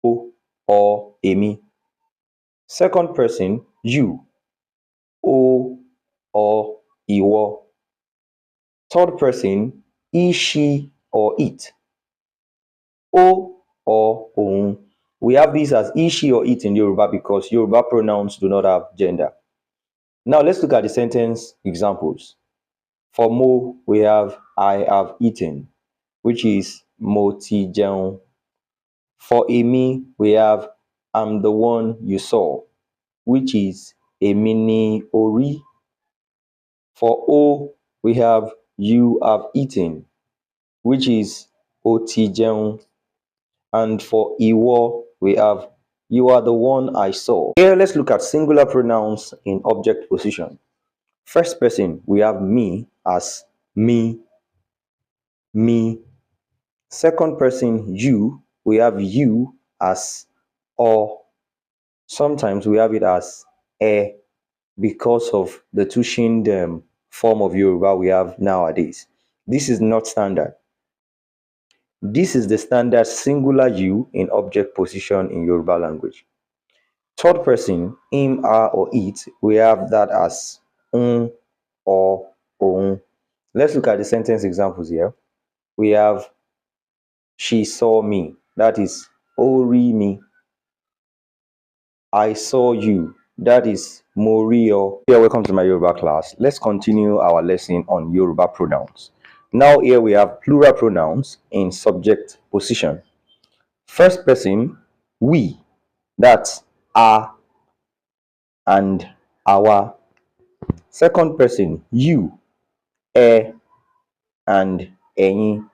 O or èmi. Second person, you, O or ìwọ. Third person, he, she or it, O or òun. We have these as he, she or it in Yoruba because Yoruba pronouns do not have gender. Now let's look at the sentence examples. For Mo, we have I have eaten, which is mo ti jẹun. For èmi, we have I'm the one you saw, which is èmi ni o rí. For O, we have you have eaten, which is o ti jẹun. And for ìwọ, we have you are the one I saw. Here, let's look at singular pronouns in object position. First person, we have me as me, me. Second person, you, we have you as or. Sometimes we have it as because of the two-shinned form of Yoruba we have nowadays. This is not standard. This is the standard singular you in object position in Yoruba language. Third person, him, her, or it, we have that as or òun. Let's look at the sentence examples here. We have she saw me, that is ó rí mi. I saw you, that is mo rí ọ. Yeah, welcome to my Yoruba class. Let's continue our lesson on Yoruba pronouns. Now here we have plural pronouns in subject position. First person, we, that's a and our. Second person, you, and ẹ̀yin.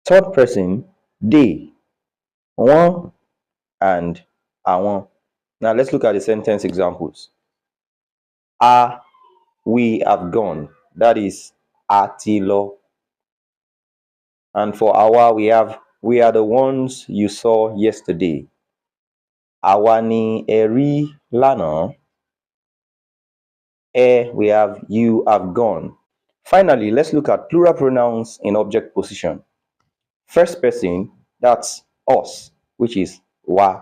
Third person, they, wọ́n and àwọn. Now let's look at the sentence examples. We have gone, that is a ti lọ. And for àwa, we have we are the ones you saw yesterday. Àwa ni ẹ rí lánàá. We have you have gone. Finally, let's look at plural pronouns in object position. First person, that's us, which is wa.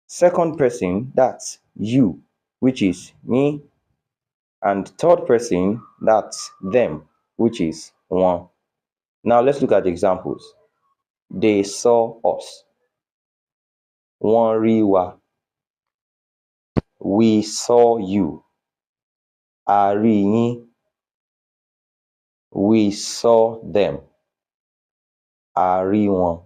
Second person, that's you, which is me. And third person, that's them, which is wọn. Now let's look at the examples. They saw us. Wọ́n rí wa. We saw you. A rí yín. We saw them. A rí wọn.